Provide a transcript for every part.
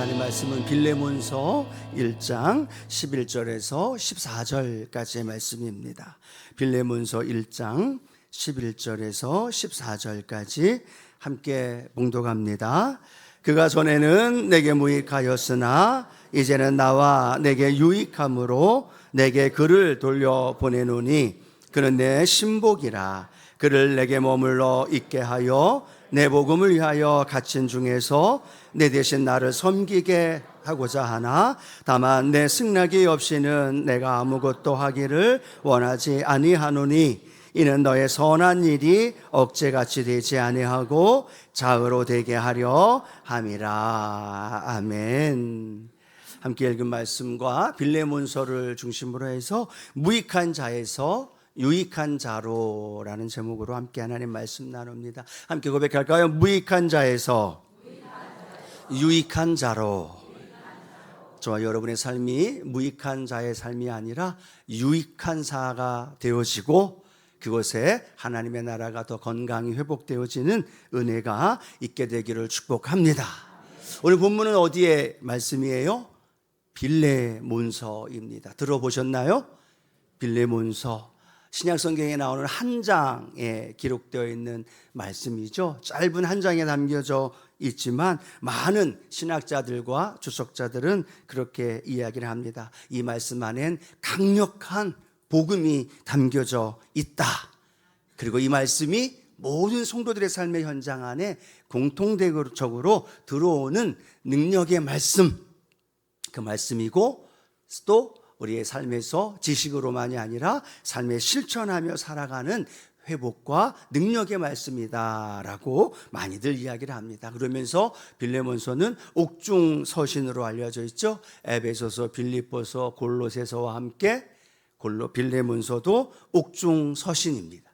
하나님 말씀은 빌레몬서 1장 11절에서 14절까지의 말씀입니다. 빌레몬서 1장 11절에서 14절까지 함께 봉독합니다. 그가 전에는 내게 무익하였으나 이제는 나와 내게 유익함으로 내게 그를 돌려보내노니 그는 내 신복이라. 그를 내게 머물러 있게 하여 내 복음을 위하여 갇힌 중에서 내 대신 나를 섬기게 하고자 하나 다만 내 승낙이 없이는 내가 아무것도 하기를 원하지 아니하노니 이는 너의 선한 일이 억제같이 되지 아니하고 자의로 되게 하려 함이라. 아멘. 함께 읽은 말씀과 빌레몬서를 중심으로 해서 무익한 자에서 유익한 자로라는 제목으로 함께 하나님 말씀 나눕니다. 함께 고백할까요? 무익한 자에서 유익한 자로. 저와 여러분의 삶이 무익한 자의 삶이 아니라 유익한 자가 되어지고 그곳에 하나님의 나라가 더 건강히 회복되어지는 은혜가 있게 되기를 축복합니다. 오늘 본문은 어디의 말씀이에요? 빌레몬서입니다. 들어보셨나요? 빌레몬서. 신약성경에 나오는 한 장에 기록되어 있는 말씀이죠. 짧은 한 장에 담겨져 있지만 많은 신학자들과 주석자들은 그렇게 이야기를 합니다. 이 말씀 안엔 강력한 복음이 담겨져 있다. 그리고 이 말씀이 모든 성도들의 삶의 현장 안에 공통적으로 들어오는 능력의 말씀, 그 말씀이고 또 우리의 삶에서 지식으로만이 아니라 삶에 실천하며 살아가는 회복과 능력의 말씀이다라고 많이들 이야기를 합니다. 그러면서 빌레몬서는 옥중 서신으로 알려져 있죠. 에베소서, 빌립보서, 골로새서와 함께 빌레몬서도 옥중 서신입니다.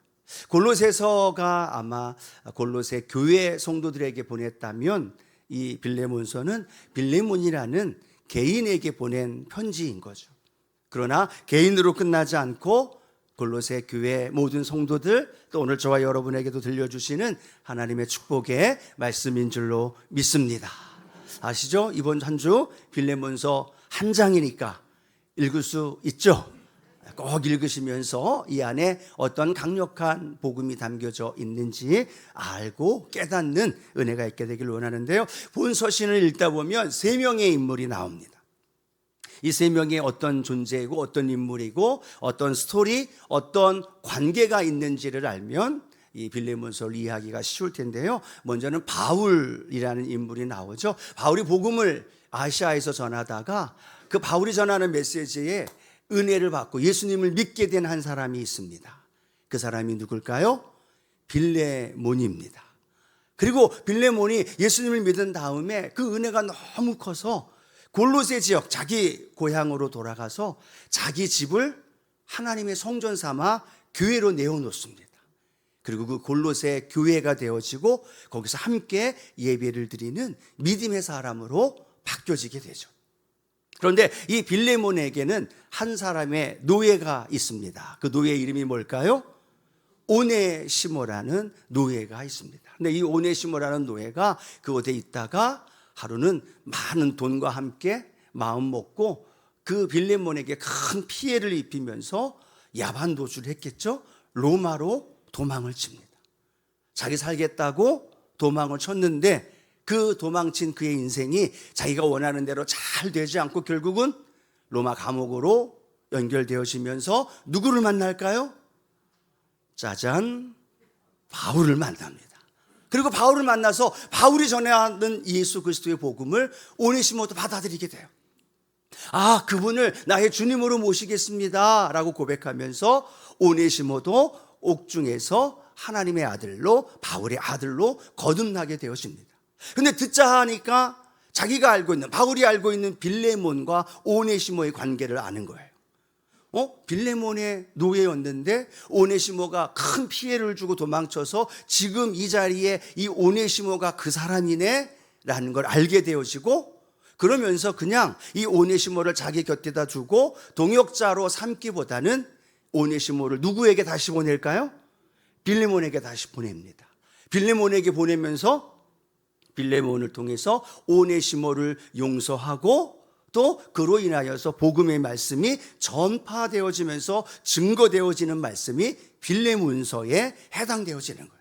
골로새서가 아마 골로새 교회 성도들에게 보냈다면 이 빌레몬서는 빌레몬이라는 개인에게 보낸 편지인 거죠. 그러나 개인으로 끝나지 않고 골로새 교회 모든 성도들 또 오늘 저와 여러분에게도 들려주시는 하나님의 축복의 말씀인 줄로 믿습니다. 아시죠? 이번 한 주 빌레몬서 한 장이니까 읽을 수 있죠? 꼭 읽으시면서 이 안에 어떤 강력한 복음이 담겨져 있는지 알고 깨닫는 은혜가 있게 되길 원하는데요. 본 서신을 읽다 보면 세 명의 인물이 나옵니다. 이 세 명이 어떤 존재이고 어떤 인물이고 어떤 스토리, 어떤 관계가 있는지를 알면 이 빌레몬서를 이해하기가 쉬울 텐데요. 먼저는 바울이라는 인물이 나오죠. 바울이 복음을 아시아에서 전하다가 그 바울이 전하는 메시지에 은혜를 받고 예수님을 믿게 된 한 사람이 있습니다. 그 사람이 누굴까요? 빌레몬입니다. 그리고 빌레몬이 예수님을 믿은 다음에 그 은혜가 너무 커서 골로새 지역 자기 고향으로 돌아가서 자기 집을 하나님의 성전 삼아 교회로 내어놓습니다. 그리고 그 골로새 교회가 되어지고 거기서 함께 예배를 드리는 믿음의 사람으로 바뀌어지게 되죠. 그런데 이 빌레몬에게는 한 사람의 노예가 있습니다. 그 노예 이름이 뭘까요? 오네시모라는 노예가 있습니다. 근데 이 오네시모라는 노예가 그곳에 있다가 하루는 많은 돈과 함께 마음 먹고 그 빌레몬에게 큰 피해를 입히면서 야반 도주를 했겠죠. 로마로 도망을 칩니다. 자기 살겠다고 도망을 쳤는데 그 도망친 그의 인생이 자기가 원하는 대로 잘 되지 않고 결국은 로마 감옥으로 연결되어지면서 누구를 만날까요? 짜잔, 바울을 만납니다. 그리고 바울을 만나서 바울이 전하는 예수 그리스도의 복음을 오네시모도 받아들이게 돼요. 아, 그분을 나의 주님으로 모시겠습니다 라고 고백하면서 오네시모도 옥중에서 하나님의 아들로, 바울의 아들로 거듭나게 되어집니다. 근데 듣자 하니까 자기가 알고 있는, 바울이 알고 있는 빌레몬과 오네시모의 관계를 아는 거예요. 빌레몬의 노예였는데 오네시모가 큰 피해를 주고 도망쳐서 지금 이 자리에 이 오네시모가 그 사람이네 라는 걸 알게 되어지고, 그러면서 그냥 이 오네시모를 자기 곁에다 두고 동역자로 삼기보다는 오네시모를 누구에게 다시 보낼까요? 빌레몬에게 다시 보냅니다. 빌레몬에게 보내면서 빌레몬을 통해서 오네시모를 용서하고 또 그로 인하여서 복음의 말씀이 전파되어지면서 증거되어지는 말씀이 빌레몬서에 해당되어지는 거예요.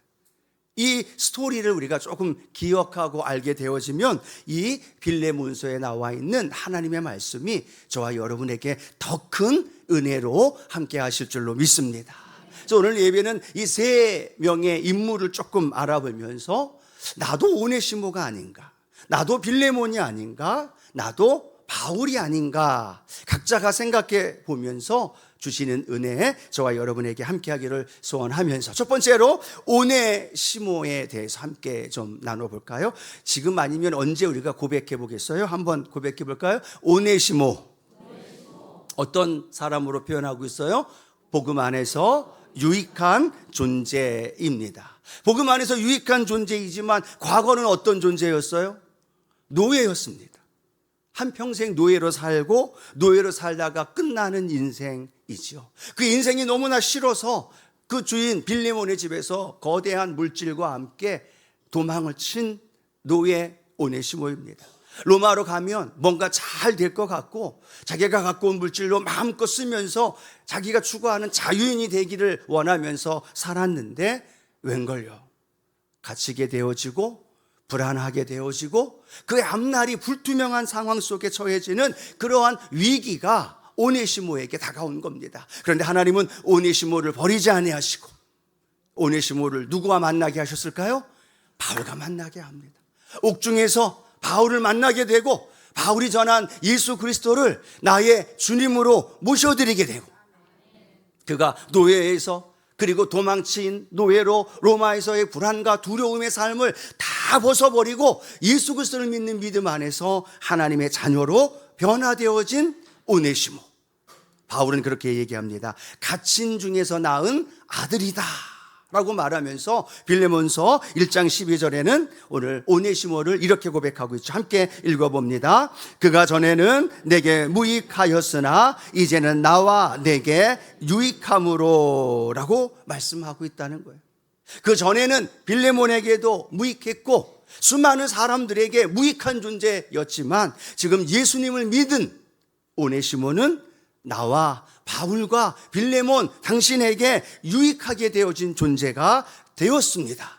이 스토리를 우리가 조금 기억하고 알게 되어지면 이 빌레몬서에 나와 있는 하나님의 말씀이 저와 여러분에게 더 큰 은혜로 함께 하실 줄로 믿습니다. 그래서 오늘 예배는 이 세 명의 인물을 조금 알아보면서 나도 오네시모가 아닌가, 나도 빌레몬이 아닌가, 나도 바울이 아닌가, 각자가 생각해 보면서 주시는 은혜에 저와 여러분에게 함께하기를 소원하면서 첫 번째로 오네시모에 대해서 함께 좀 나눠볼까요? 지금 아니면 언제 우리가 고백해 보겠어요? 한번 고백해 볼까요? 오네시모. 어떤 사람으로 표현하고 있어요? 복음 안에서 유익한 존재입니다. 복음 안에서 유익한 존재이지만 과거는 어떤 존재였어요? 노예였습니다. 한평생 노예로 살고 노예로 살다가 끝나는 인생이죠. 그 인생이 너무나 싫어서 그 주인 빌레몬의 집에서 거대한 물질과 함께 도망을 친 노예 오네시모입니다. 로마로 가면 뭔가 잘 될 것 같고 자기가 갖고 온 물질로 마음껏 쓰면서 자기가 추구하는 자유인이 되기를 원하면서 살았는데 웬걸요? 갇히게 되어지고 불안하게 되어지고 그 앞날이 불투명한 상황 속에 처해지는 그러한 위기가 오네시모에게 다가온 겁니다. 그런데 하나님은 오네시모를 버리지 아니하시고 오네시모를 누구와 만나게 하셨을까요? 바울과 만나게 합니다. 옥중에서 바울을 만나게 되고 바울이 전한 예수 그리스도를 나의 주님으로 모셔드리게 되고 그가 노예에서 그리고 도망친 노예로 로마에서의 불안과 두려움의 삶을 다 벗어버리고 예수 그리스도를 믿는 믿음 안에서 하나님의 자녀로 변화되어진 오네시모. 바울은 그렇게 얘기합니다. 갇힌 중에서 낳은 아들이다 라고 말하면서 빌레몬서 1장 12절에는 오늘 오네시모를 이렇게 고백하고 있죠. 함께 읽어봅니다. 그가 전에는 내게 무익하였으나 이제는 나와 내게 유익함으로 라고 말씀하고 있다는 거예요. 그 전에는 빌레몬에게도 무익했고 수많은 사람들에게 무익한 존재였지만 지금 예수님을 믿은 오네시모는 나와 바울과 빌레몬 당신에게 유익하게 되어진 존재가 되었습니다.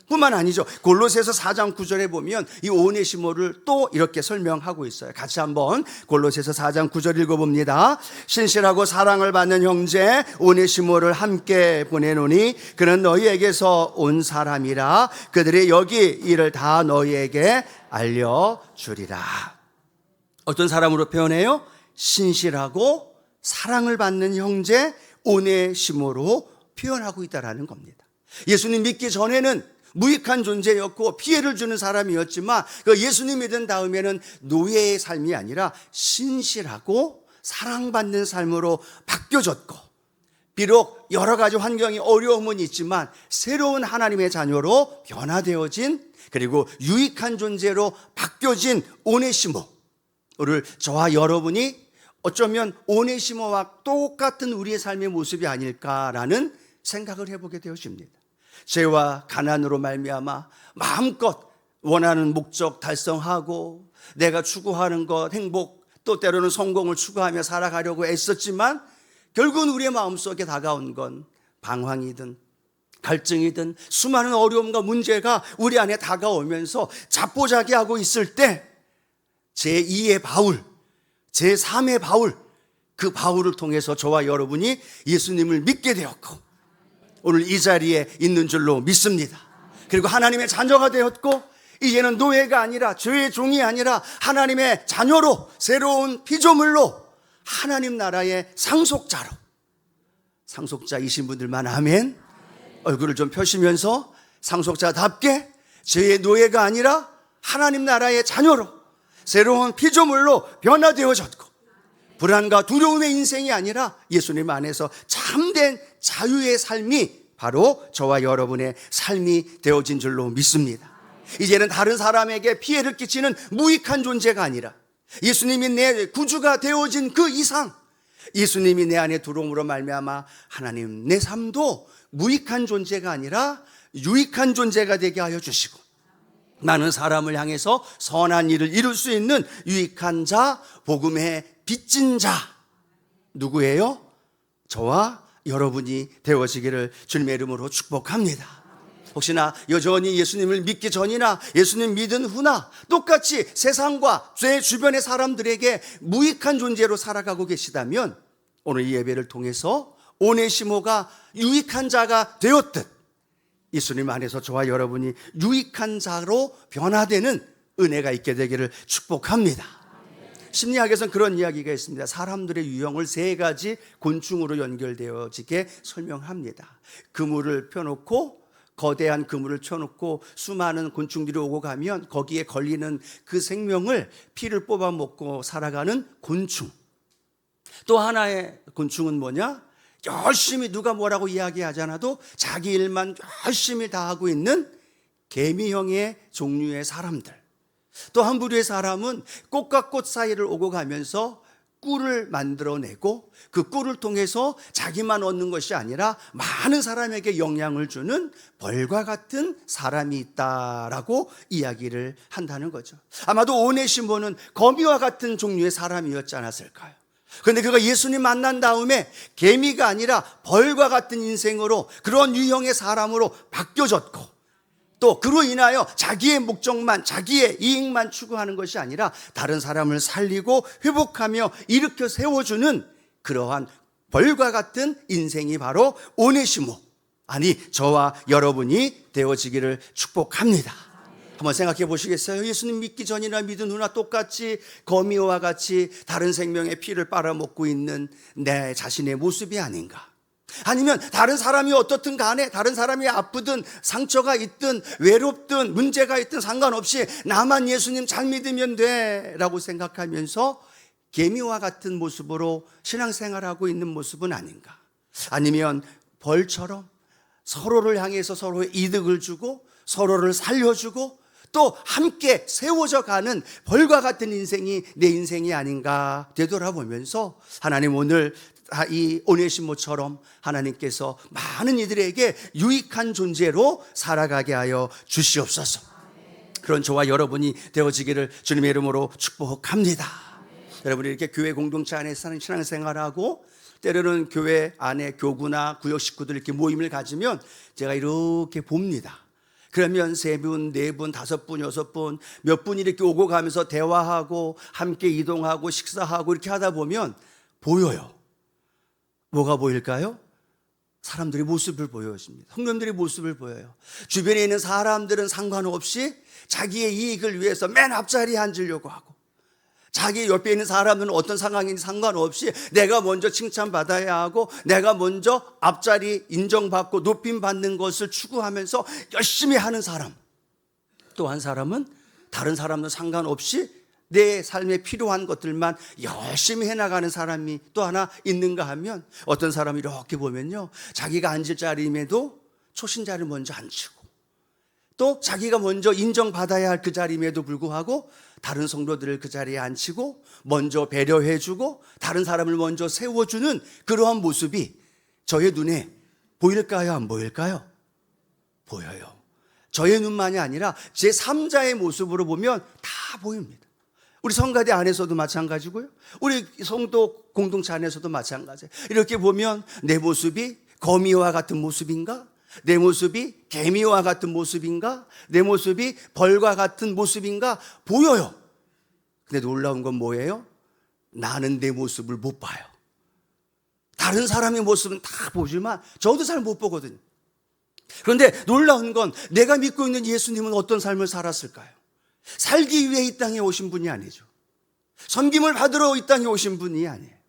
뿐만 아니죠. 골로새서 4장 9절에 보면 이 오네시모를 또 이렇게 설명하고 있어요. 같이 한번 골로새서 4장 9절 읽어봅니다. 신실하고 사랑을 받는 형제 오네시모를 함께 보내노니 그는 너희에게서 온 사람이라 그들이 여기 일을 다 너희에게 알려주리라. 어떤 사람으로 표현해요? 신실하고 사랑을 받는 형제 오네시모로 표현하고 있다는 겁니다. 예수님 믿기 전에는 무익한 존재였고 피해를 주는 사람이었지만 그 예수님 믿은 다음에는 노예의 삶이 아니라 신실하고 사랑받는 삶으로 바뀌어졌고 비록 여러 가지 환경이 어려움은 있지만 새로운 하나님의 자녀로 변화되어진 그리고 유익한 존재로 바뀌어진 오네시모. 오늘 저와 여러분이 어쩌면 오네시모와 똑같은 우리의 삶의 모습이 아닐까라는 생각을 해보게 되어집니다. 죄와 가난으로 말미암아 마음껏 원하는 목적 달성하고 내가 추구하는 것, 행복, 또 때로는 성공을 추구하며 살아가려고 애썼지만 결국은 우리의 마음속에 다가온 건 방황이든 갈증이든 수많은 어려움과 문제가 우리 안에 다가오면서 자포자기하고 있을 때 제2의 바울, 제3의 바울, 그 바울을 통해서 저와 여러분이 예수님을 믿게 되었고 오늘 이 자리에 있는 줄로 믿습니다. 그리고 하나님의 자녀가 되었고 이제는 노예가 아니라 죄의 종이 아니라 하나님의 자녀로 새로운 피조물로 하나님 나라의 상속자로, 상속자이신 분들만 아멘. 얼굴을 좀 펴시면서 상속자답게 죄의 노예가 아니라 하나님 나라의 자녀로 새로운 피조물로 변화되어졌고 불안과 두려움의 인생이 아니라 예수님 안에서 참된 자유의 삶이 바로 저와 여러분의 삶이 되어진 줄로 믿습니다. 이제는 다른 사람에게 피해를 끼치는 무익한 존재가 아니라 예수님이 내 구주가 되어진 그 이상 예수님이 내 안에 들어옴으로 말미암아 하나님 내 삶도 무익한 존재가 아니라 유익한 존재가 되게 하여 주시고 많은 사람을 향해서 선한 일을 이룰 수 있는 유익한 자, 복음의 빚진 자. 누구예요? 저와 여러분이 되어지기를 주님의 이름으로 축복합니다. 혹시나 여전히 예수님을 믿기 전이나 예수님 믿은 후나 똑같이 세상과 제 주변의 사람들에게 무익한 존재로 살아가고 계시다면 오늘 이 예배를 통해서 오네시모가 유익한 자가 되었듯 예수님 안에서 저와 여러분이 유익한 자로 변화되는 은혜가 있게 되기를 축복합니다. 심리학에서는 그런 이야기가 있습니다. 사람들의 유형을 3가지 곤충으로 연결되어지게 설명합니다. 그물을 펴놓고 거대한 그물을 펴놓고 수많은 곤충들이 오고 가면 거기에 걸리는 그 생명을 피를 뽑아 먹고 살아가는 곤충. 또 하나의 곤충은 뭐냐? 열심히 누가 뭐라고 이야기하지 않아도 자기 일만 열심히 다 하고 있는 개미형의 종류의 사람들. 또 한 부류의 사람은 꽃과 꽃 사이를 오고 가면서 꿀을 만들어내고 그 꿀을 통해서 자기만 얻는 것이 아니라 많은 사람에게 영향을 주는 벌과 같은 사람이 있다라고 이야기를 한다는 거죠. 아마도 오네시모는 거미와 같은 종류의 사람이었지 않았을까요? 그런데 그가 예수님 만난 다음에 개미가 아니라 벌과 같은 인생으로 그런 유형의 사람으로 바뀌어졌고 또 그로 인하여 자기의 목적만, 자기의 이익만 추구하는 것이 아니라 다른 사람을 살리고 회복하며 일으켜 세워주는 그러한 벌과 같은 인생이 바로 오네시모, 아니 저와 여러분이 되어지기를 축복합니다. 한번 생각해 보시겠어요? 예수님 믿기 전이나 믿은 후나 똑같이 거미와 같이 다른 생명의 피를 빨아먹고 있는 내 자신의 모습이 아닌가? 아니면 다른 사람이 어떻든 간에 다른 사람이 아프든 상처가 있든 외롭든 문제가 있든 상관없이 나만 예수님 잘 믿으면 돼 라고 생각하면서 개미와 같은 모습으로 신앙생활하고 있는 모습은 아닌가? 아니면 벌처럼 서로를 향해서 서로의 이득을 주고 서로를 살려주고 또 함께 세워져 가는 벌과 같은 인생이 내 인생이 아닌가 되돌아보면서 하나님 오늘 이 오네시모처럼 하나님께서 많은 이들에게 유익한 존재로 살아가게 하여 주시옵소서. 그런 저와 여러분이 되어지기를 주님의 이름으로 축복합니다. 여러분이 이렇게 교회 공동체 안에서 사는 신앙생활하고 때로는 교회 안에 교구나 구역 식구들 이렇게 모임을 가지면 제가 이렇게 봅니다. 그러면 3분, 4분, 5분, 6분 몇 분이 이렇게 오고 가면서 대화하고 함께 이동하고 식사하고 이렇게 하다 보면 보여요. 뭐가 보일까요? 사람들이 모습을 보여줍니다. 성도님들이 모습을 보여요. 주변에 있는 사람들은 상관없이 자기의 이익을 위해서 맨 앞자리에 앉으려고 하고 자기 옆에 있는 사람들은 어떤 상황인지 상관없이 내가 먼저 칭찬받아야 하고 내가 먼저 앞자리 인정받고 높임받는 것을 추구하면서 열심히 하는 사람. 또 한 사람은 다른 사람들 상관없이 내 삶에 필요한 것들만 열심히 해나가는 사람이 또 하나 있는가 하면 어떤 사람이 이렇게 보면요, 자기가 앉을 자리임에도 초신자를 먼저 앉히고 또 자기가 먼저 인정받아야 할 그 자리임에도 불구하고 다른 성도들을 그 자리에 앉히고 먼저 배려해주고 다른 사람을 먼저 세워주는 그러한 모습이 저의 눈에 보일까요? 안 보일까요? 보여요. 저의 눈만이 아니라 제 3자의 모습으로 보면 다 보입니다. 우리 성가대 안에서도 마찬가지고요. 우리 성도 공동체 안에서도 마찬가지예요. 이렇게 보면 내 모습이 거미와 같은 모습인가? 내 모습이 개미와 같은 모습인가? 내 모습이 벌과 같은 모습인가? 보여요. 근데 놀라운 건 뭐예요? 나는 내 모습을 못 봐요. 다른 사람의 모습은 다 보지만 저도 잘 못 보거든요. 그런데 놀라운 건 내가 믿고 있는 예수님은 어떤 삶을 살았을까요? 살기 위해 이 땅에 오신 분이 아니죠. 섬김을 받으러 이 땅에 오신 분이 아니에요.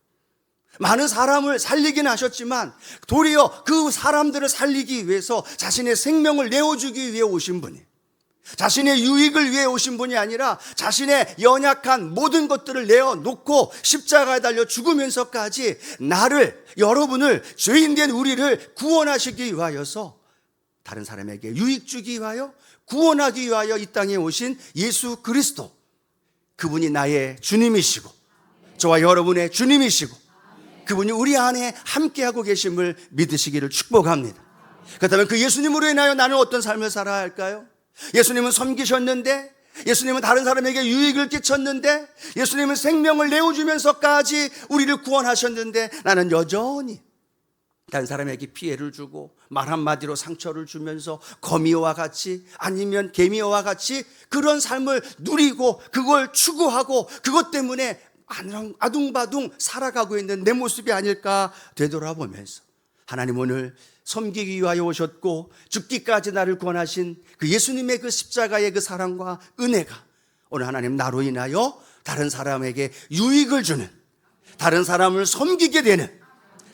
많은 사람을 살리긴 하셨지만 도리어 그 사람들을 살리기 위해서 자신의 생명을 내어주기 위해 오신 분이에요. 자신의 유익을 위해 오신 분이 아니라 자신의 연약한 모든 것들을 내어놓고 십자가에 달려 죽으면서까지 나를, 여러분을, 죄인된 우리를 구원하시기 위하여서 다른 사람에게 유익 주기 위하여 구원하기 위하여 이 땅에 오신 예수 그리스도, 그분이 나의 주님이시고 저와 여러분의 주님이시고 그분이 우리 안에 함께하고 계심을 믿으시기를 축복합니다. 그렇다면 그 예수님으로 인하여 나는 어떤 삶을 살아야 할까요? 예수님은 섬기셨는데, 예수님은 다른 사람에게 유익을 끼쳤는데, 예수님은 생명을 내어주면서까지 우리를 구원하셨는데, 나는 여전히 다른 사람에게 피해를 주고 말 한마디로 상처를 주면서 거미와 같이, 아니면 개미와 같이 그런 삶을 누리고 그걸 추구하고 그것 때문에 아둥바둥 살아가고 있는 내 모습이 아닐까 되돌아보면서, 하나님 오늘 섬기기 위하여 오셨고 죽기까지 나를 구원하신 그 예수님의 그 십자가의 그 사랑과 은혜가 오늘 하나님 나로 인하여 다른 사람에게 유익을 주는, 다른 사람을 섬기게 되는,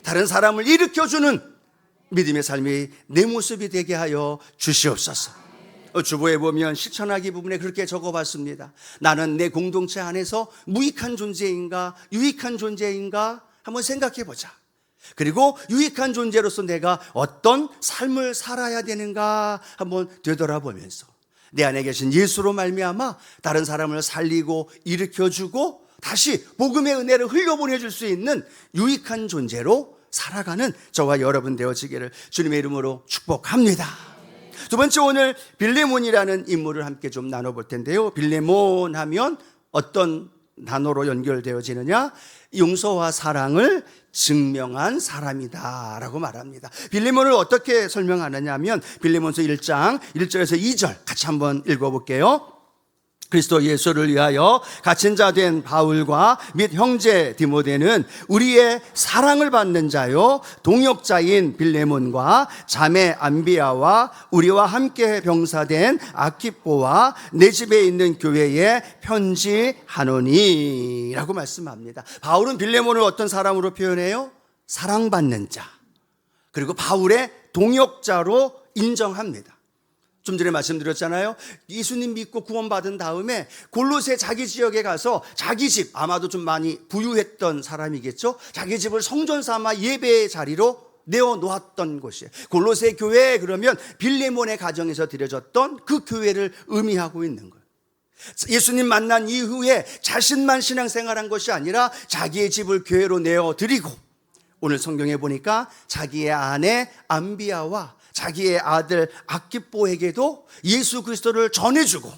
다른 사람을 일으켜주는 믿음의 삶이 내 모습이 되게 하여 주시옵소서. 주보에 보면 실천하기 부분에 그렇게 적어봤습니다. 나는 내 공동체 안에서 무익한 존재인가 유익한 존재인가 한번 생각해 보자. 그리고 유익한 존재로서 내가 어떤 삶을 살아야 되는가 한번 되돌아보면서 내 안에 계신 예수로 말미암아 다른 사람을 살리고 일으켜주고 다시 복음의 은혜를 흘려보내줄 수 있는 유익한 존재로 살아가는 저와 여러분 되어지기를 주님의 이름으로 축복합니다. 두 번째, 오늘 빌레몬이라는 인물을 함께 좀 나눠볼 텐데요. 빌레몬 하면 어떤 단어로 연결되어지느냐? 용서와 사랑을 증명한 사람이다 라고 말합니다. 빌레몬을 어떻게 설명하느냐 하면 빌레몬서 1장 1절에서 2절 같이 한번 읽어볼게요. 그리스도 예수를 위하여 갇힌 자 된 바울과 및 형제 디모데는 우리의 사랑을 받는 자요 동역자인 빌레몬과 자매 안비아와 우리와 함께 병사된 아키포와 내 집에 있는 교회에 편지하노니 라고 말씀합니다. 바울은 빌레몬을 어떤 사람으로 표현해요? 사랑받는 자, 그리고 바울의 동역자로 인정합니다. 좀 전에 말씀드렸잖아요. 예수님 믿고 구원받은 다음에 골로새 자기 지역에 가서 자기 집, 아마도 좀 많이 부유했던 사람이겠죠. 자기 집을 성전 삼아 예배의 자리로 내어놓았던 곳이에요. 골로새 교회 그러면 빌레몬의 가정에서 드려졌던 그 교회를 의미하고 있는 거예요. 예수님 만난 이후에 자신만 신앙생활한 것이 아니라 자기의 집을 교회로 내어드리고, 오늘 성경에 보니까 자기의 아내 안비아와 자기의 아들 아키포에게도 예수 그리스도를 전해주고,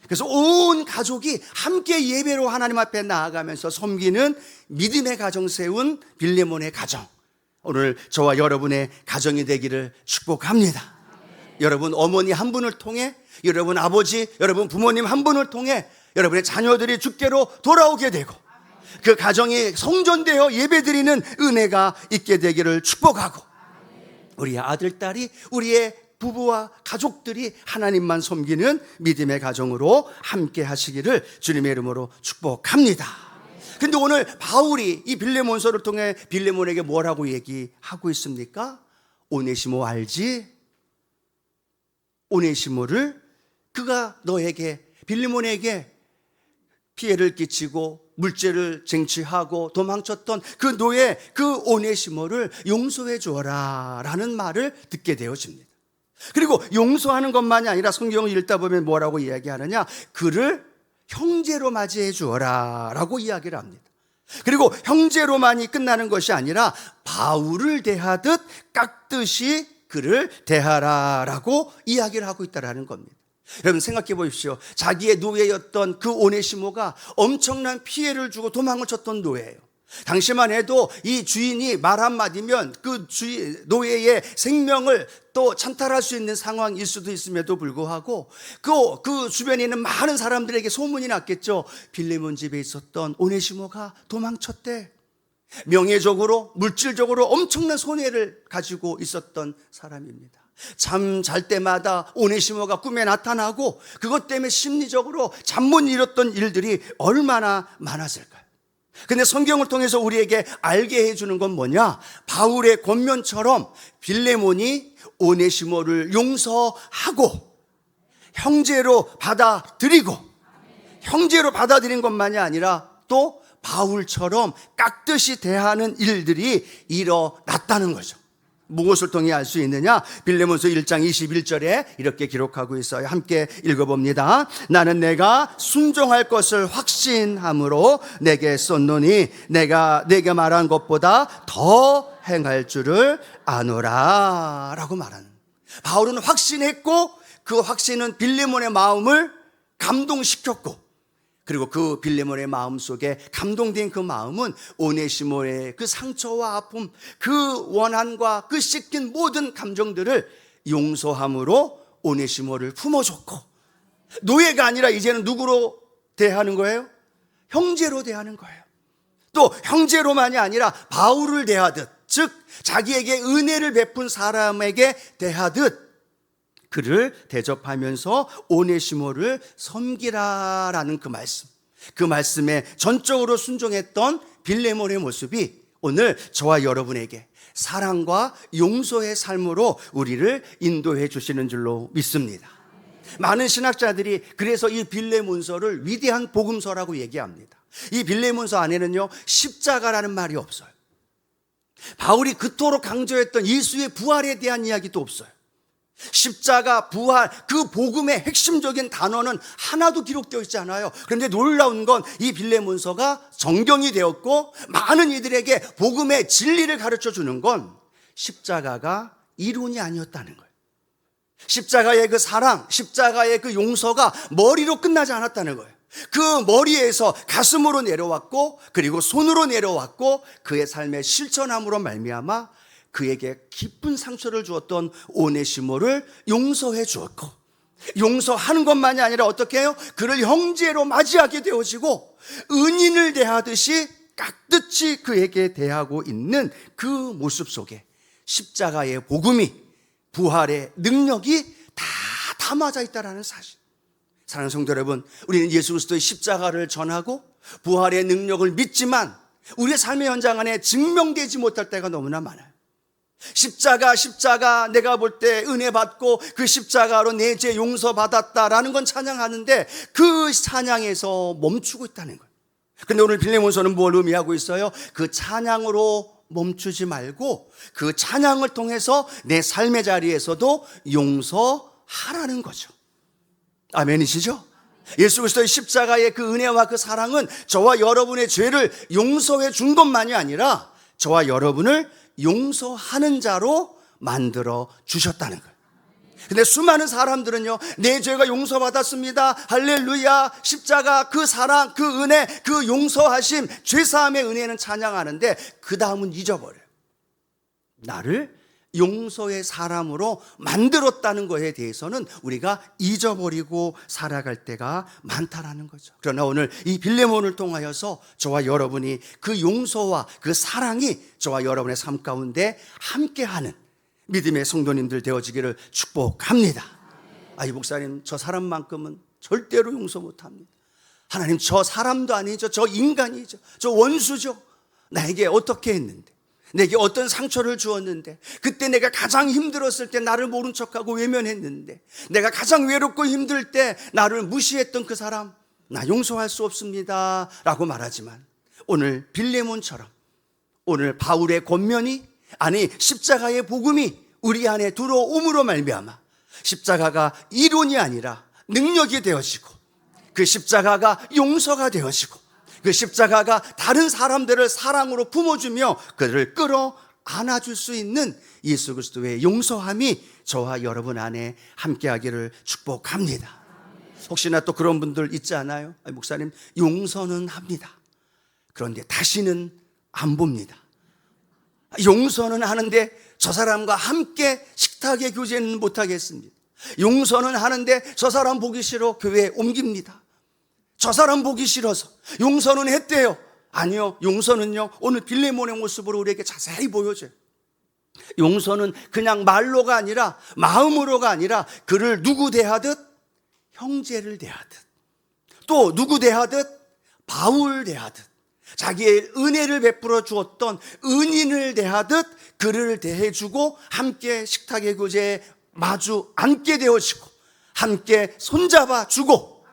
그래서 온 가족이 함께 예배로 하나님 앞에 나아가면서 섬기는 믿음의 가정 세운 빌레몬의 가정, 오늘 저와 여러분의 가정이 되기를 축복합니다. 여러분 어머니 한 분을 통해, 여러분 아버지, 여러분 부모님 한 분을 통해 여러분의 자녀들이 주께로 돌아오게 되고 그 가정이 성전되어 예배드리는 은혜가 있게 되기를 축복하고, 우리의 아들, 딸이, 우리의 부부와 가족들이 하나님만 섬기는 믿음의 가정으로 함께 하시기를 주님의 이름으로 축복합니다. 근데 오늘 바울이 이 빌레몬서를 통해 빌레몬에게 뭐라고 얘기하고 있습니까? 오네시모 알지? 오네시모를 그가 너에게, 빌레몬에게 피해를 끼치고 물죄를 쟁취하고 도망쳤던 그 노예, 그 오네시모를 용서해 주어라 라는 말을 듣게 되어집니다. 그리고 용서하는 것만이 아니라 성경을 읽다 보면 뭐라고 이야기하느냐? 그를 형제로 맞이해 주어라 라고 이야기를 합니다. 그리고 형제로만이 끝나는 것이 아니라 바울을 대하듯 깎듯이 그를 대하라 라고 이야기를 하고 있다는 겁니다. 여러분 생각해 보십시오. 자기의 노예였던 그 오네시모가 엄청난 피해를 주고 도망을 쳤던 노예예요. 당시만 해도 이 주인이 말 한마디면 그 노예의 생명을 또 찬탈할 수 있는 상황일 수도 있음에도 불구하고 그 주변에 있는 많은 사람들에게 소문이 났겠죠. 빌레몬 집에 있었던 오네시모가 도망쳤대. 명예적으로, 물질적으로 엄청난 손해를 가지고 있었던 사람입니다. 잠 잘 때마다 오네시모가 꿈에 나타나고 그것 때문에 심리적으로 잠 못 이뤘던 일들이 얼마나 많았을까요? 근데 성경을 통해서 우리에게 알게 해주는 건 뭐냐? 바울의 권면처럼 빌레몬이 오네시모를 용서하고 형제로 받아들이고, 형제로 받아들인 것만이 아니라 또 바울처럼 깎듯이 대하는 일들이 일어났다는 거죠. 무엇을 통해 알 수 있느냐? 빌레몬서 1장 21절에 이렇게 기록하고 있어요. 함께 읽어봅니다. 나는 내가 순종할 것을 확신함으로 내게 썼노니 내가 내게 말한 것보다 더 행할 줄을 아노라 라고 말하는, 바울은 확신했고 그 확신은 빌레몬의 마음을 감동시켰고, 그리고 그 빌레몬의 마음 속에 감동된 그 마음은 오네시모의 그 상처와 아픔, 그 원한과 그 씻긴 모든 감정들을 용서함으로 오네시모를 품어줬고, 노예가 아니라 이제는 누구로 대하는 거예요? 형제로 대하는 거예요. 또 형제로만이 아니라 바울을 대하듯, 즉 자기에게 은혜를 베푼 사람에게 대하듯 그를 대접하면서 오네시모를 섬기라라는 그 말씀, 그 말씀에 전적으로 순종했던 빌레몬의 모습이 오늘 저와 여러분에게 사랑과 용서의 삶으로 우리를 인도해 주시는 줄로 믿습니다. 많은 신학자들이 그래서 이 빌레몬서를 위대한 복음서라고 얘기합니다. 이 빌레몬서 안에는요, 십자가라는 말이 없어요. 바울이 그토록 강조했던 예수의 부활에 대한 이야기도 없어요. 십자가, 부활, 그 복음의 핵심적인 단어는 하나도 기록되어 있지 않아요. 그런데 놀라운 건 이 빌레몬서가 정경이 되었고 많은 이들에게 복음의 진리를 가르쳐 주는 건 십자가가 이론이 아니었다는 거예요. 십자가의 그 사랑, 십자가의 그 용서가 머리로 끝나지 않았다는 거예요. 그 머리에서 가슴으로 내려왔고, 그리고 손으로 내려왔고, 그의 삶의 실천함으로 말미암아 그에게 깊은 상처를 주었던 오네시모를 용서해 주었고, 용서하는 것만이 아니라 어떻게 해요? 그를 형제로 맞이하게 되어지고 은인을 대하듯이 깍듯이 그에게 대하고 있는 그 모습 속에 십자가의 복음이, 부활의 능력이 다 담아져 있다는 사실. 사랑하는 성도 여러분, 우리는 예수 그리스도의 십자가를 전하고 부활의 능력을 믿지만 우리의 삶의 현장 안에 증명되지 못할 때가 너무나 많아요. 십자가 내가 볼 때 은혜 받고 그 십자가로 내 죄 용서받았다라는 건 찬양하는데 그 찬양에서 멈추고 있다는 거예요. 그런데 오늘 빌레몬서는 뭘 의미하고 있어요? 그 찬양으로 멈추지 말고 그 찬양을 통해서 내 삶의 자리에서도 용서하라는 거죠. 아멘이시죠? 예수 그리스도의 십자가의 그 은혜와 그 사랑은 저와 여러분의 죄를 용서해 준 것만이 아니라 저와 여러분을 용서하는 자로 만들어 주셨다는 거예요. 근데 수많은 사람들은요, 내 죄가 용서받았습니다, 할렐루야, 십자가, 그 사랑, 그 은혜, 그 용서하심, 죄사함의 은혜는 찬양하는데 그 다음은 잊어버려요. 나를 용서의 사람으로 만들었다는 것에 대해서는 우리가 잊어버리고 살아갈 때가 많다라는 거죠. 그러나 오늘 이 빌레몬을 통하여서 저와 여러분이 그 용서와 그 사랑이 저와 여러분의 삶 가운데 함께하는 믿음의 성도님들 되어지기를 축복합니다. 이 목사님, 저 사람만큼은 절대로 용서 못합니다. 하나님, 저 사람도 아니죠, 저 인간이죠, 저 원수죠. 나에게 어떻게 했는데, 내게 어떤 상처를 주었는데, 그때 내가 가장 힘들었을 때 나를 모른 척하고 외면했는데, 내가 가장 외롭고 힘들 때 나를 무시했던 그 사람, 나 용서할 수 없습니다 라고 말하지만, 오늘 빌레몬처럼 오늘 바울의 권면이, 아니 십자가의 복음이 우리 안에 들어옴으로 말미암아 십자가가 이론이 아니라 능력이 되어지고, 그 십자가가 용서가 되어지고, 그 십자가가 다른 사람들을 사랑으로 품어주며 그들을 끌어 안아줄 수 있는 예수 그리스도의 용서함이 저와 여러분 안에 함께하기를 축복합니다. 혹시나 또 그런 분들 있지 않아요? 목사님, 용서는 합니다. 그런데 다시는 안 봅니다. 용서는 하는데 저 사람과 함께 식탁의 교제는 못하겠습니다. 용서는 하는데 저 사람 보기 싫어 교회에 옮깁니다. 저 사람 보기 싫어서. 용서는 했대요. 아니요, 용서는요, 오늘 빌레몬의 모습으로 우리에게 자세히 보여줘요. 용서는 그냥 말로가 아니라, 마음으로가 아니라 그를 누구 대하듯? 형제를 대하듯, 또 누구 대하듯? 바울 대하듯, 자기의 은혜를 베풀어 주었던 은인을 대하듯 그를 대해주고 함께 식탁의 교제에 마주 앉게 되어지고 함께 손잡아 주고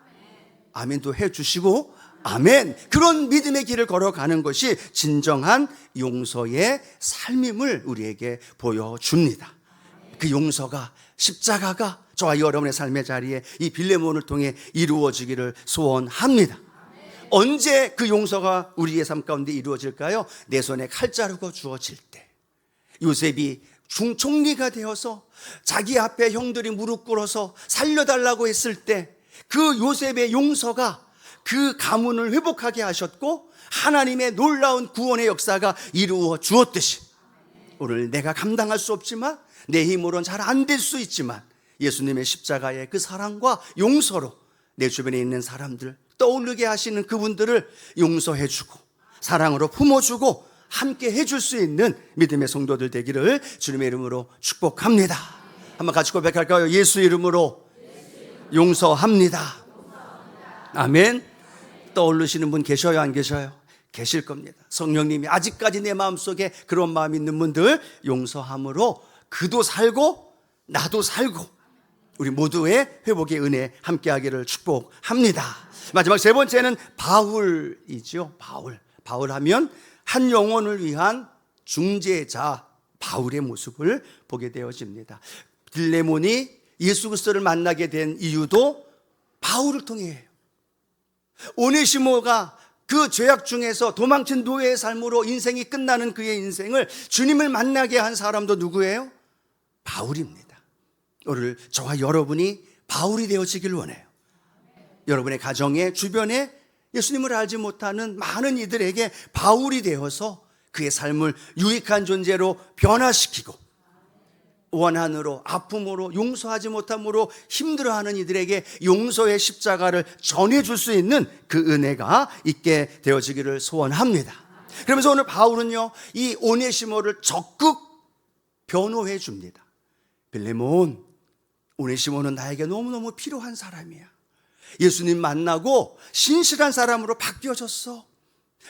아멘도 해주시고, 아멘, 그런 믿음의 길을 걸어가는 것이 진정한 용서의 삶임을 우리에게 보여줍니다. 그 용서가, 십자가가 저와 여러분의 삶의 자리에 이 빌레몬을 통해 이루어지기를 소원합니다. 언제 그 용서가 우리의 삶 가운데 이루어질까요? 내 손에 칼자루가 주어질 때. 요셉이 총리가 되어서 자기 앞에 형들이 무릎 꿇어서 살려달라고 했을 때 그 요셉의 용서가 그 가문을 회복하게 하셨고 하나님의 놀라운 구원의 역사가 이루어 주었듯이 오늘 내가 감당할 수 없지만 내 힘으로는 잘 안 될 수 있지만 예수님의 십자가의 그 사랑과 용서로 내 주변에 있는 사람들 떠오르게 하시는 그분들을 용서해주고 사랑으로 품어주고 함께 해줄 수 있는 믿음의 성도들 되기를 주님의 이름으로 축복합니다. 한번 같이 고백할까요? 예수 이름으로 용서합니다. 아멘. 떠오르시는 분 계셔요, 안 계셔요? 계실 겁니다. 성령님이 아직까지 내 마음속에 그런 마음이 있는 분들 용서함으로 그도 살고 나도 살고 우리 모두의 회복의 은혜 함께하기를 축복합니다. 마지막 세 번째는 바울이죠. 바울 하면 한 영혼을 위한 중재자 바울의 모습을 보게 되어집니다. 빌레몬이 예수 그리스도를 만나게 된 이유도 바울을 통해요. 오네시모가 그 죄악 중에서 도망친 노예의 삶으로 인생이 끝나는 그의 인생을 주님을 만나게 한 사람도 누구예요? 바울입니다. 오늘 저와 여러분이 바울이 되어지길 원해요. 여러분의 가정에 주변에 예수님을 알지 못하는 많은 이들에게 바울이 되어서 그의 삶을 유익한 존재로 변화시키고 원한으로 아픔으로 용서하지 못함으로 힘들어하는 이들에게 용서의 십자가를 전해줄 수 있는 그 은혜가 있게 되어지기를 소원합니다. 그러면서 오늘 바울은요 이 오네시모를 적극 변호해 줍니다. 빌레몬, 오네시모는 나에게 너무너무 필요한 사람이야. 예수님 만나고 신실한 사람으로 바뀌어졌어.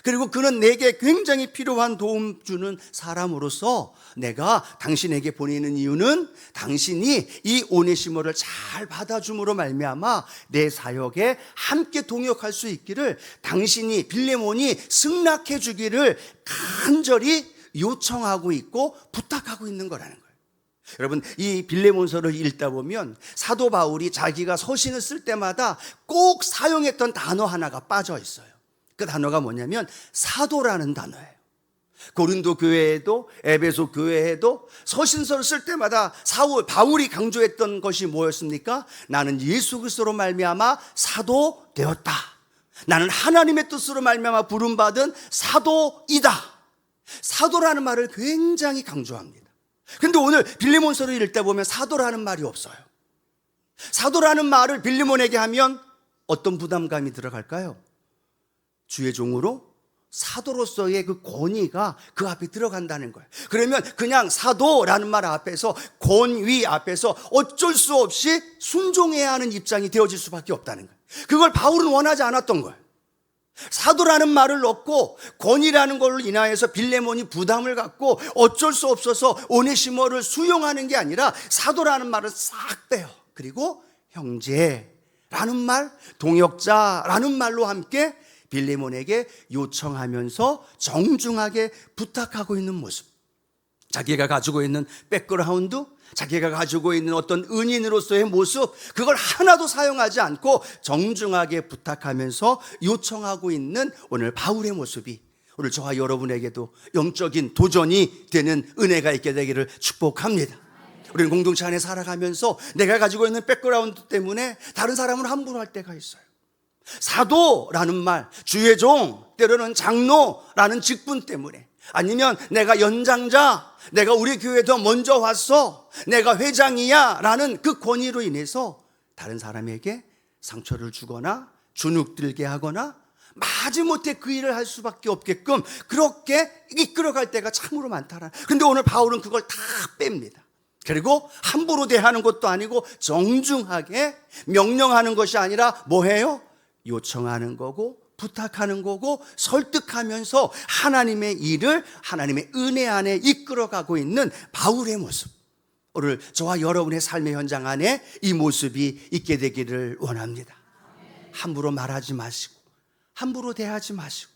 그리고 그는 내게 굉장히 필요한 도움 주는 사람으로서 내가 당신에게 보내는 이유는 당신이 이 오네시모를 잘 받아줌으로 말미암아 내 사역에 함께 동역할 수 있기를 당신이 빌레몬이 승낙해 주기를 간절히 요청하고 있고 부탁하고 있는 거라는 거예요. 여러분 이 빌레몬서를 읽다 보면 사도 바울이 자기가 서신을 쓸 때마다 꼭 사용했던 단어 하나가 빠져 있어요. 그 단어가 뭐냐면 사도라는 단어예요. 고린도 교회에도 에베소 교회에도 서신서를 쓸 때마다 바울이 강조했던 것이 뭐였습니까? 나는 예수 그리스도로 말미암아 사도 되었다. 나는 하나님의 뜻으로 말미암아 부름받은 사도이다. 사도라는 말을 굉장히 강조합니다. 근데 오늘 빌레몬서를 읽다 보면 사도라는 말이 없어요. 사도라는 말을 빌레몬에게 하면 어떤 부담감이 들어갈까요? 주의 종으로 사도로서의 그 권위가 그 앞에 들어간다는 거예요. 그러면 그냥 사도라는 말 앞에서 권위 앞에서 어쩔 수 없이 순종해야 하는 입장이 되어질 수밖에 없다는 거예요. 그걸 바울은 원하지 않았던 거예요. 사도라는 말을 넣고 권위라는 걸로 인하여서 빌레몬이 부담을 갖고 어쩔 수 없어서 오네시모를 수용하는 게 아니라 사도라는 말을 싹 빼요. 그리고 형제라는 말, 동역자라는 말로 함께 빌레몬에게 요청하면서 정중하게 부탁하고 있는 모습. 자기가 가지고 있는 백그라운드, 자기가 가지고 있는 어떤 은인으로서의 모습, 그걸 하나도 사용하지 않고 정중하게 부탁하면서 요청하고 있는 오늘 바울의 모습이 오늘 저와 여러분에게도 영적인 도전이 되는 은혜가 있게 되기를 축복합니다. 우리는 공동체 안에 살아가면서 내가 가지고 있는 백그라운드 때문에 다른 사람을 함부로 할 때가 있어요. 사도라는 말, 주의 종, 때로는 장로라는 직분 때문에, 아니면 내가 연장자, 내가 우리 교회에 더 먼저 왔어, 내가 회장이야 라는 그 권위로 인해서 다른 사람에게 상처를 주거나 주눅들게 하거나 마지못해 그 일을 할 수밖에 없게끔 그렇게 이끌어갈 때가 참으로 많다라. 근데 오늘 바울은 그걸 다 뺍니다. 그리고 함부로 대하는 것도 아니고 정중하게 명령하는 것이 아니라 뭐해요? 요청하는 거고 부탁하는 거고 설득하면서 하나님의 일을 하나님의 은혜 안에 이끌어가고 있는 바울의 모습. 오늘 저와 여러분의 삶의 현장 안에 이 모습이 있게 되기를 원합니다. 함부로 말하지 마시고 함부로 대하지 마시고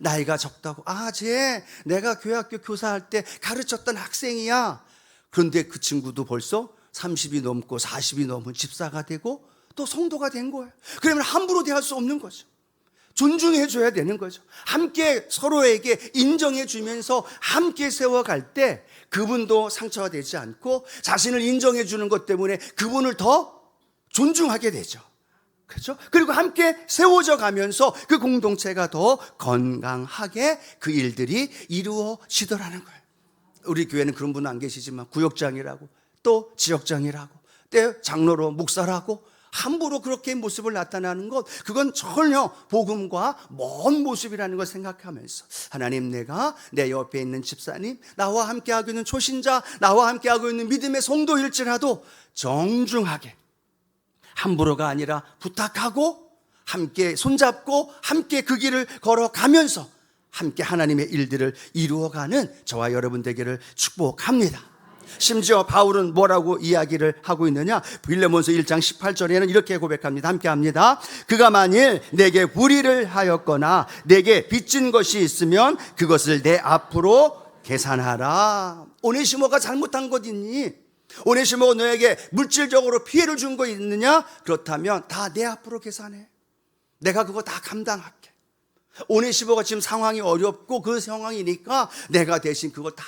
나이가 적다고 쟤 내가 교회학교 교사할 때 가르쳤던 학생이야. 그런데 그 친구도 벌써 30이 넘고 40이 넘은 집사가 되고 또 성도가 된 거예요. 그러면 함부로 대할 수 없는 거죠. 존중해 줘야 되는 거죠. 함께 서로에게 인정해 주면서 함께 세워갈 때 그분도 상처가 되지 않고 자신을 인정해 주는 것 때문에 그분을 더 존중하게 되죠. 그렇죠? 그리고 함께 세워져 가면서 그 공동체가 더 건강하게 그 일들이 이루어지더라는 거예요. 우리 교회는 그런 분은 안 계시지만 구역장이라고 또 지역장이라고 또 장로로 목사라고 함부로 그렇게 모습을 나타나는 것, 그건 전혀 복음과 먼 모습이라는 걸 생각하면서 하나님, 내가 내 옆에 있는 집사님, 나와 함께하고 있는 초신자, 나와 함께하고 있는 믿음의 성도일지라도 정중하게 함부로가 아니라 부탁하고 함께 손잡고 함께 그 길을 걸어가면서 함께 하나님의 일들을 이루어가는 저와 여러분 되기를 축복합니다. 심지어 바울은 뭐라고 이야기를 하고 있느냐? 빌레몬서 1장 18절에는 이렇게 고백합니다. 함께 합니다. 그가 만일 내게 불의를 하였거나 내게 빚진 것이 있으면 그것을 내 앞으로 계산하라. 오네시모가 잘못한 것 있니? 오네시모가 너에게 물질적으로 피해를 준 거 있느냐? 그렇다면 다 내 앞으로 계산해. 내가 그거 다 감당할게. 오네시모가 지금 상황이 어렵고 그 상황이니까 내가 대신 그걸 다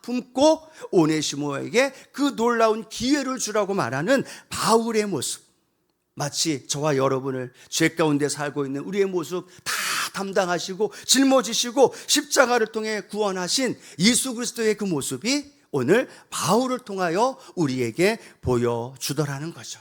품고 오네시모에게 그 놀라운 기회를 주라고 말하는 바울의 모습, 마치 저와 여러분을 죄 가운데 살고 있는 우리의 모습 다 담당하시고 짊어지시고 십자가를 통해 구원하신 예수 그리스도의 그 모습이 오늘 바울을 통하여 우리에게 보여주더라는 거죠.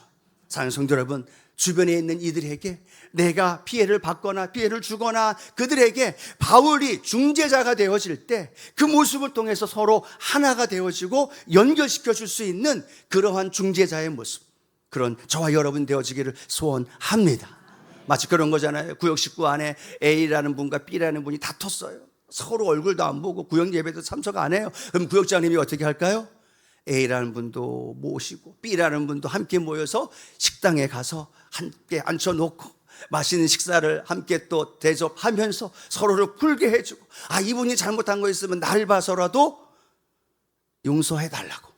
사랑하는 성도 여러분, 주변에 있는 이들에게 내가 피해를 받거나 피해를 주거나 그들에게 바울이 중재자가 되어질 때 그 모습을 통해서 서로 하나가 되어지고 연결시켜 줄 수 있는 그러한 중재자의 모습, 그런 저와 여러분 되어지기를 소원합니다. 마치 그런 거잖아요. 구역 식구 안에 A라는 분과 B라는 분이 다퉜어요. 서로 얼굴도 안 보고 구역 예배도 참석 안 해요. 그럼 구역장님이 어떻게 할까요? A라는 분도 모시고 B라는 분도 함께 모여서 식당에 가서 함께 앉혀놓고 맛있는 식사를 함께 또 대접하면서 서로를 풀게 해주고, 이분이 잘못한 거 있으면 날 봐서라도 용서해달라고.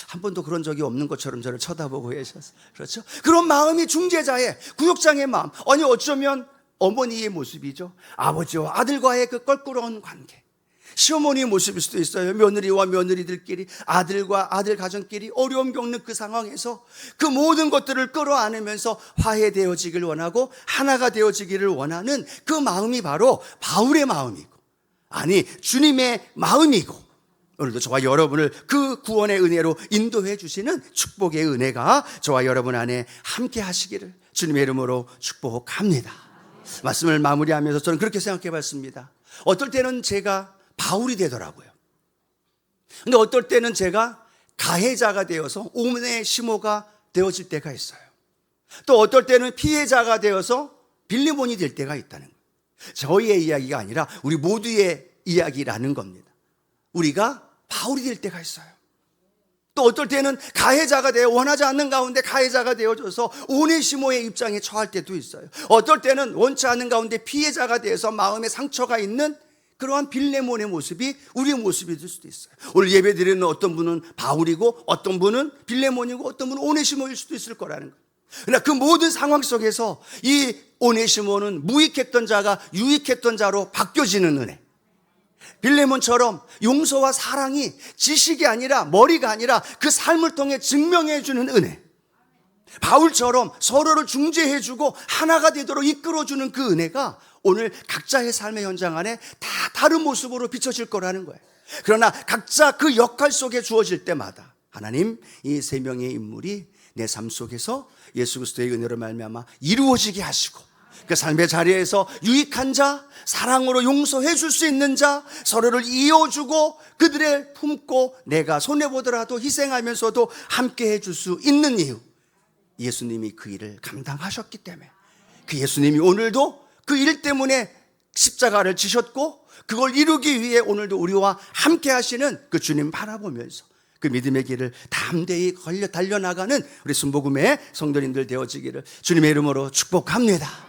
한 번도 그런 적이 없는 것처럼 저를 쳐다보고 계셨어요. 그렇죠? 그런 마음이 중재자의, 구역장의 마음. 아니 어쩌면 어머니의 모습이죠. 아버지와 아들과의 그 껄끄러운 관계, 시어머니의 모습일 수도 있어요. 며느리와 며느리들끼리, 아들과 아들 가정끼리 어려움 겪는 그 상황에서 그 모든 것들을 끌어안으면서 화해되어지기를 원하고 하나가 되어지기를 원하는 그 마음이 바로 바울의 마음이고, 아니 주님의 마음이고, 오늘도 저와 여러분을 그 구원의 은혜로 인도해 주시는 축복의 은혜가 저와 여러분 안에 함께 하시기를 주님의 이름으로 축복합니다. 말씀을 마무리하면서 저는 그렇게 생각해 봤습니다. 어떨 때는 제가 바울이 되더라고요. 근데 어떨 때는 제가 가해자가 되어서 오네시모가 되어질 때가 있어요. 또 어떨 때는 피해자가 되어서 빌레몬이 될 때가 있다는 거예요. 저희의 이야기가 아니라 우리 모두의 이야기라는 겁니다. 우리가 바울이 될 때가 있어요. 또 어떨 때는 가해자가 되어 원하지 않는 가운데 가해자가 되어져서 오네시모의 입장에 처할 때도 있어요. 어떨 때는 원치 않는 가운데 피해자가 되어서 마음에 상처가 있는 그러한 빌레몬의 모습이 우리의 모습이 될 수도 있어요. 오늘 예배 드리는 어떤 분은 바울이고 어떤 분은 빌레몬이고 어떤 분은 오네시모일 수도 있을 거라는 거예요. 그러나 그 모든 상황 속에서 이 오네시모는 무익했던 자가 유익했던 자로 바뀌어지는 은혜, 빌레몬처럼 용서와 사랑이 지식이 아니라 머리가 아니라 그 삶을 통해 증명해 주는 은혜, 바울처럼 서로를 중재해주고 하나가 되도록 이끌어주는 그 은혜가 오늘 각자의 삶의 현장 안에 다 다른 모습으로 비춰질 거라는 거예요. 그러나 각자 그 역할 속에 주어질 때마다 하나님, 이 세 명의 인물이 내 삶 속에서 예수 그리스도의 은혜로 말미암아 이루어지게 하시고 그 삶의 자리에서 유익한 자, 사랑으로 용서해 줄 수 있는 자, 서로를 이어주고 그들의 품고 내가 손해보더라도 희생하면서도 함께 해줄 수 있는 이유, 예수님이 그 일을 감당하셨기 때문에, 그 예수님이 오늘도 그 일 때문에 십자가를 지셨고 그걸 이루기 위해 오늘도 우리와 함께 하시는 그 주님 바라보면서 그 믿음의 길을 담대히 달려나가는 우리 순복음의 성도님들 되어지기를 주님의 이름으로 축복합니다.